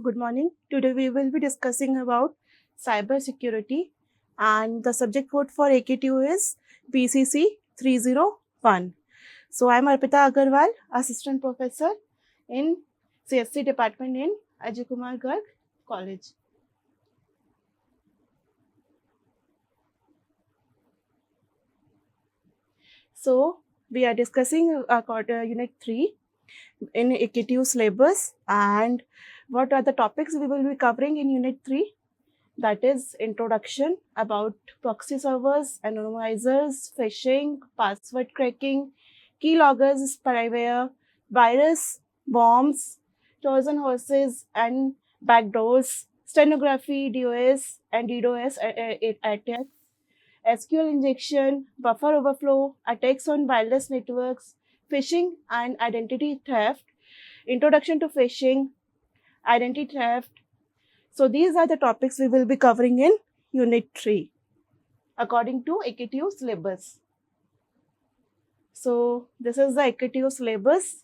good morning. Today we will be discussing about cyber security, and the subject code for AKTU is BCC 301. So I'm Arpita Agarwal, Assistant Professor in CSC Department in Akgec College. So we are discussing Unit 3 in AKTU syllabus, and what are the topics we will be covering in Unit 3? That is introduction about proxy servers, anonymizers, phishing, password cracking, keyloggers, spyware, virus, bombs, Trojan horses and backdoors, stenography, DOS and DDoS attacks, SQL injection, buffer overflow, attacks on wireless networks, phishing and identity theft, introduction to phishing, identity theft. So these are the topics we will be covering in Unit 3 according to AKTU syllabus. So this is the AKTU syllabus.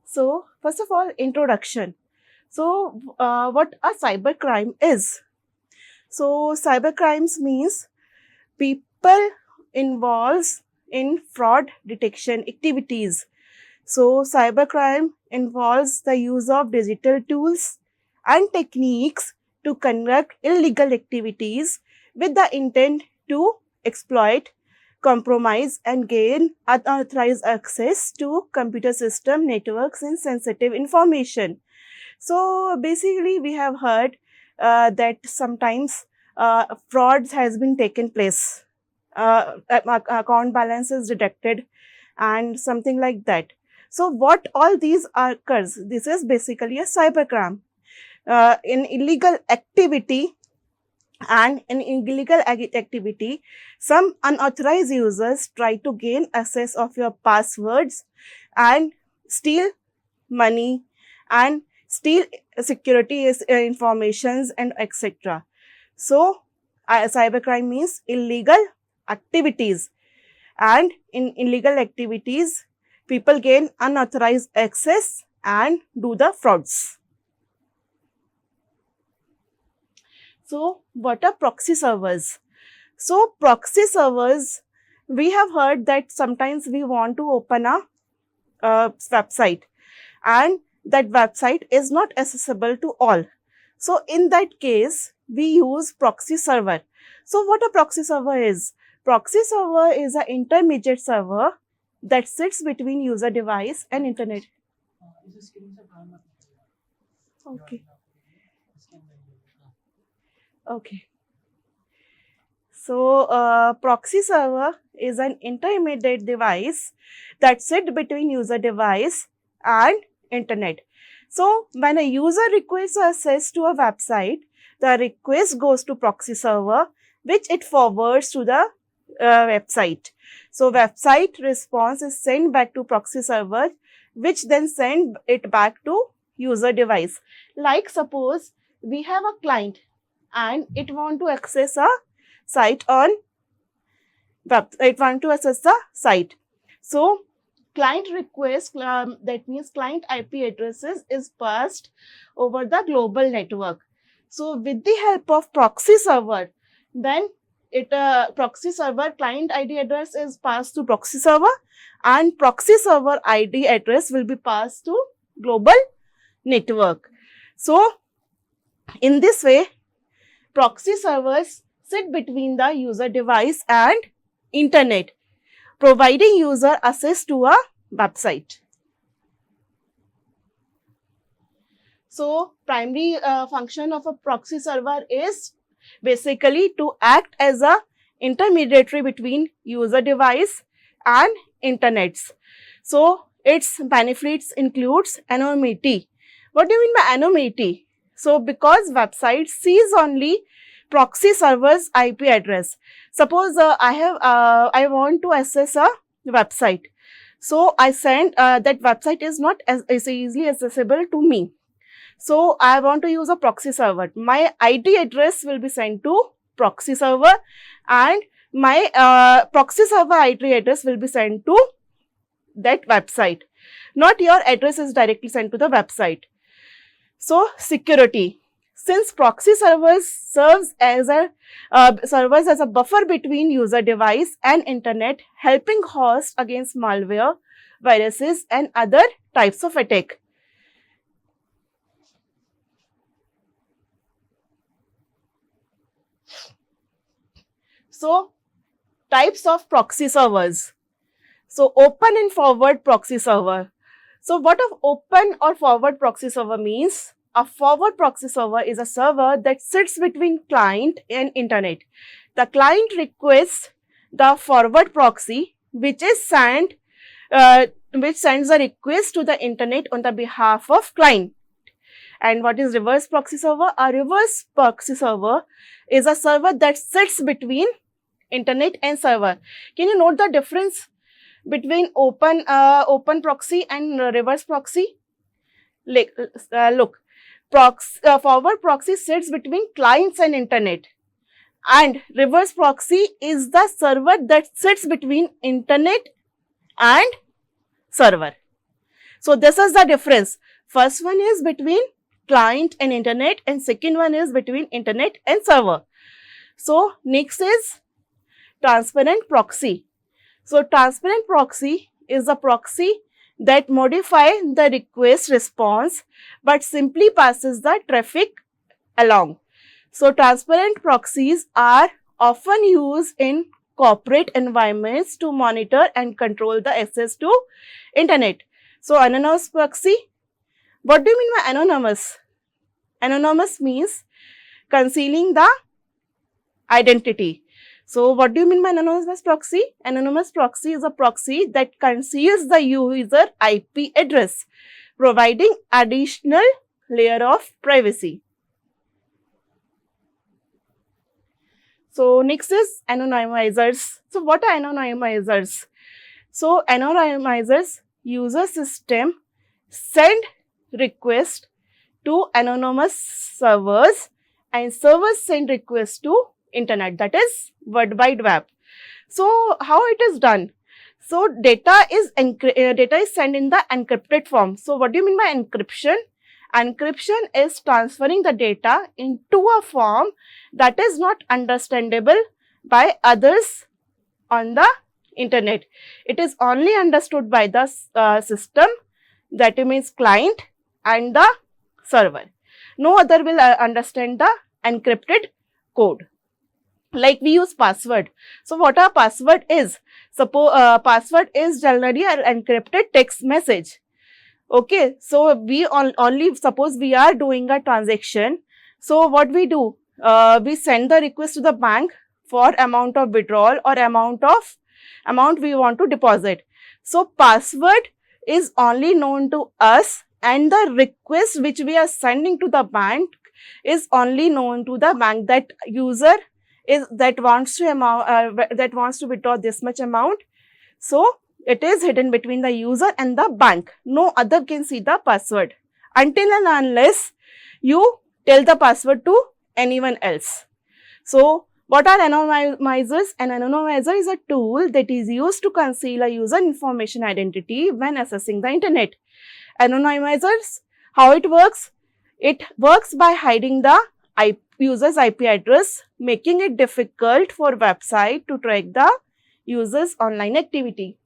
So first of all, introduction. So what a cybercrime is? So cybercrimes means people involved in fraud detection activities. So cybercrime involves the use of digital tools and techniques to conduct illegal activities with the intent to exploit, compromise and gain unauthorized access to computer system, networks and sensitive information. So basically we have heard that sometimes frauds has been taken place, account balance is deducted and something like that. So what all these occurs? This is basically a cybercrime. In illegal activity, and in illegal activity, some unauthorized users try to gain access of your passwords and steal money and steal security informations and etc. So cybercrime means illegal activities, and in illegal activities people gain unauthorized access and do the frauds. So what are proxy servers? So proxy servers, we have heard that sometimes we want to open a website and that website is not accessible to all. So in that case, we use proxy server. So what a proxy server is? Proxy server is an intermediate server that sits between user device and internet. Okay. Okay. So proxy server is an intermediate device that sits between user device and internet. So when a user requests access to a website, the request goes to proxy server, which it forwards to the website. So website response is sent back to proxy server, which then send it back to user device. Like suppose we have a client and it want to access a site on web. It want to access the site. So client request, that means client IP addresses is passed over the global network. So with the help of proxy server, then proxy server client ID address is passed to proxy server and proxy server ID address will be passed to global network. So in this way, proxy servers sit between the user device and internet, providing user access to a website. So primary function of a proxy server is basically to act as a intermediary between user device and internets. So its benefits includes anonymity. What do you mean by anonymity? So because website sees only proxy server's IP address. Suppose I want to access a website. So I send that website is not as easily accessible to me. So I want to use a proxy server. My ID address will be sent to proxy server and my proxy server IP address will be sent to that website. not your address is directly sent to the website. So security. Since proxy servers serves as a buffer between user device and internet, helping host against malware, viruses and other types of attack. So types of proxy servers. So open and forward proxy server. So what a open or forward proxy server means? A forward proxy server is a server that sits between client and internet. The client requests the forward proxy, which sends a request to the internet on the behalf of client. And what is reverse proxy server? A reverse proxy server is a server that sits between internet and server. Can you note the difference between open proxy and reverse proxy? Look, forward proxy sits between clients and internet, and reverse proxy is the server that sits between internet and server. So this is the difference. First one is between client and internet, and second one is between internet and server. So next is transparent proxy. So transparent proxy is a proxy that modifies the request response but simply passes the traffic along. So transparent proxies are often used in corporate environments to monitor and control the access to internet. So anonymous proxy. What do you mean by anonymous? Anonymous means concealing the identity. So what do you mean by anonymous proxy? Anonymous proxy is a proxy that conceals the user IP address, providing additional layer of privacy. So next is anonymizers. So what are anonymizers? So anonymizers use a system send request to anonymous servers, and servers send requests to internet, that is World Wide Web. So how it is done? So data is sent in the encrypted form. So what do you mean by encryption? Encryption is transferring the data into a form that is not understandable by others on the internet. It is only understood by the system, that means client and the server. No other will understand the encrypted code. Like we use password. So what a password is? Suppose password is generally an encrypted text message. Okay, so we only suppose we are doing a transaction. So what we do? We send the request to the bank for amount of withdrawal or amount we want to deposit. So password is only known to us, and the request which we are sending to the bank is only known to the bank, that user that wants to withdraw this much amount. So it is hidden between the user and the bank. No other can see the password until and unless you tell the password to anyone else. So what are anonymizers? An anonymizer is a tool that is used to conceal a user information identity when accessing the internet. Anonymizers, how it works? It works by hiding the user's IP address, making it difficult for website to track the user's online activity.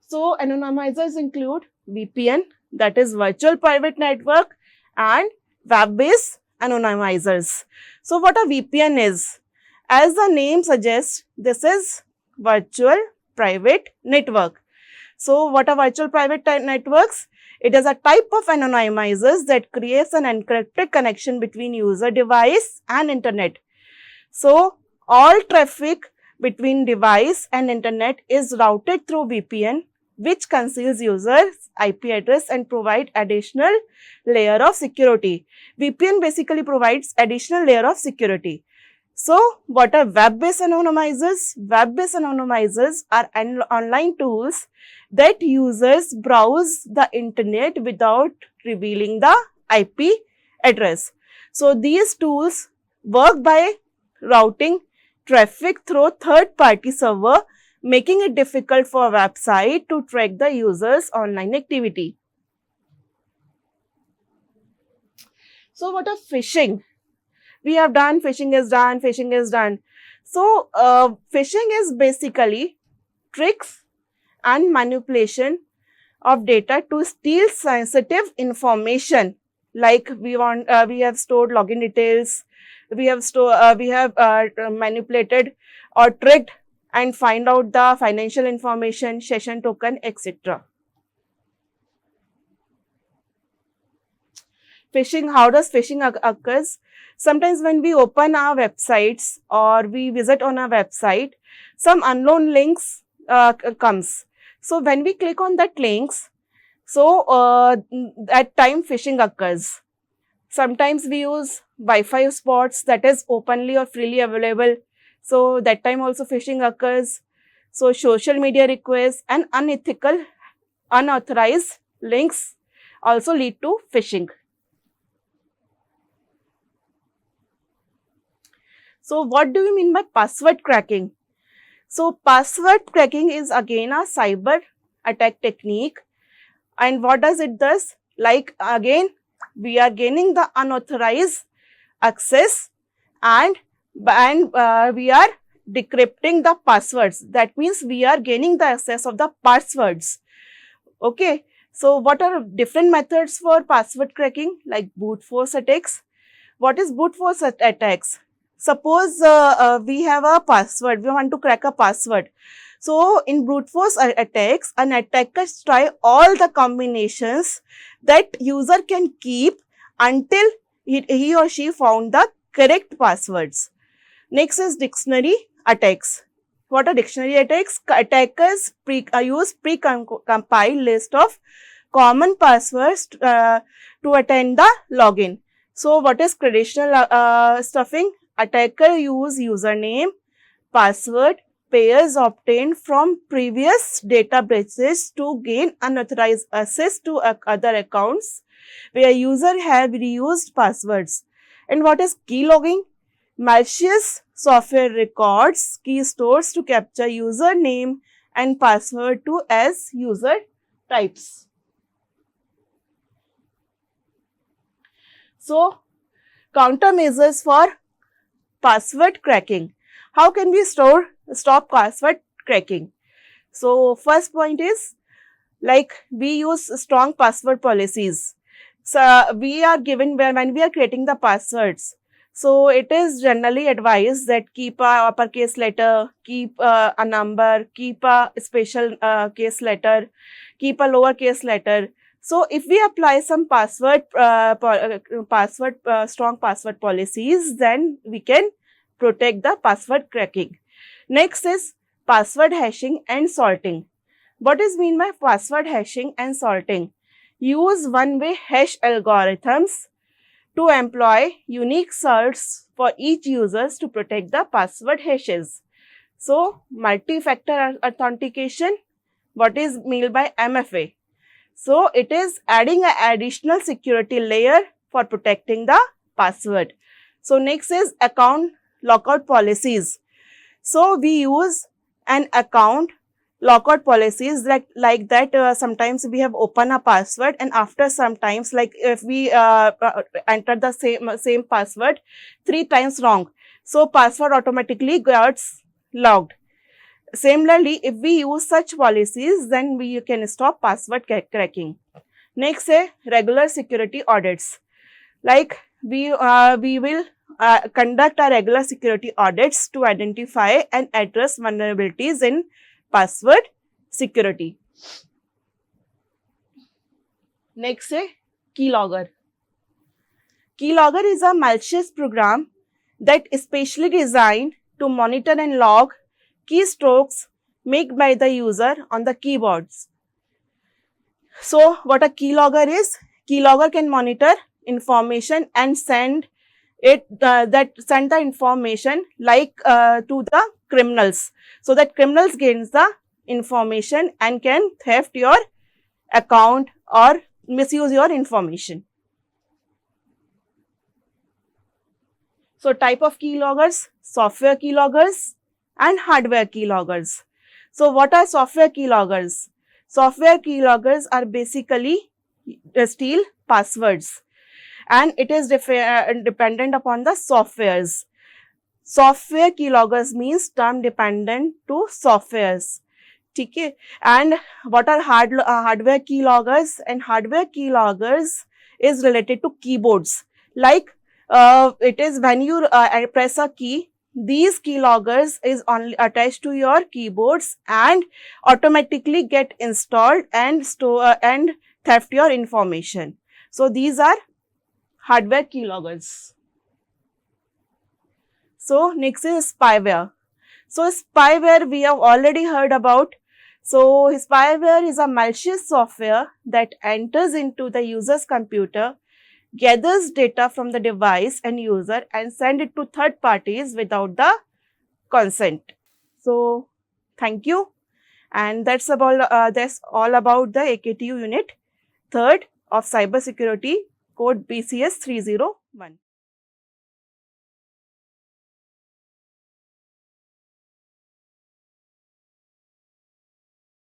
So anonymizers include VPN, that is virtual private network, and web-based anonymizers. So what a VPN is? As the name suggests, this is virtual private network. So what are virtual private networks? It is a type of anonymizers that creates an encrypted connection between user device and internet. So all traffic between device and internet is routed through VPN, which conceals user's IP address and provide additional layer of security. VPN basically provides additional layer of security. So what are web-based anonymizers? Web-based anonymizers are online tools that users browse the internet without revealing the IP address. So these tools work by routing traffic through third-party server making it difficult for a website to track the user's online activity. So what are phishing? We have done, phishing is done, phishing is done. So phishing is basically tricks and manipulation of data to steal sensitive information. Like we have stored login details, we have manipulated or tricked and find out the financial information, session token, etc. Phishing, how does phishing occurs? Sometimes when we open our websites or we visit on our website, some unknown links comes. So when we click on that links, so at time phishing occurs. Sometimes we use Wi-Fi spots that is openly or freely available. So that time also phishing occurs. So social media requests and unethical, unauthorized links also lead to phishing. So what do you mean by password cracking? So password cracking is again a cyber attack technique. And what does it does? Like again, we are gaining the unauthorized access and we are decrypting the passwords. That means we are gaining the access of the passwords. Okay. So what are different methods for password cracking? Like brute force attacks. What is brute force attacks? Suppose we have a password, we want to crack a password. So in brute force attacks, an attacker try all the combinations that user can keep until he or she found the correct passwords. Next is dictionary attacks. What are dictionary attacks? Attackers use pre-compiled list of common passwords to attend the login. So what is traditional stuffing? Attacker use username, password, pairs obtained from previous databases to gain unauthorized access to other accounts where user have reused passwords. And what is keylogging? Malicious software records key stores to capture username and password to as user types. So, countermeasures for password cracking. How can we stop password cracking? So, first point is like we use strong password policies. So, we are given when we are creating the passwords. So, it is generally advised that keep a uppercase letter, keep a number, keep a special case letter, keep a lowercase letter. So, if we apply some strong password policies, then we can protect the password cracking. Next is password hashing and sorting. What is mean by password hashing and sorting? Use one-way hash algorithms to employ unique salts for each users to protect the password hashes. So, multi-factor authentication. What is meant by MFA? So, it is adding an additional security layer for protecting the password. So, next is account lockout policies. So, we use an account lockout policies like that sometimes we have opened a password and after sometimes like if we enter the same password 3 times wrong. So, password automatically gets logged. Similarly, if we use such policies, then we can stop password cracking. Next, regular security audits. Like we will conduct our regular security audits to identify and address vulnerabilities in password security. Next, keylogger. Keylogger is a malicious program that is specially designed to monitor and log keystrokes made by the user on the keyboards. So, what a keylogger is? Keylogger can monitor information and send the information like to the criminals, so that criminals gains the information and can theft your account or misuse your information. So, type of keyloggers: software keyloggers and hardware keyloggers. So what are software keyloggers? Software keyloggers are basically steal passwords, and it is dependent upon the softwares. Software keyloggers means term dependent to softwares. Okay. And what are hardware keyloggers? And hardware keyloggers is related to keyboards. Like it is when you press a key, these keyloggers is only attached to your keyboards and automatically get installed and store and theft your information. So these are hardware keyloggers. So next is spyware. So spyware we have already heard about. So spyware is a malicious software that enters into the user's computer, gathers data from the device and user and send it to third parties without the consent. So thank you, and that's all about the AKTU unit 3rd of cybersecurity, code BCS 301.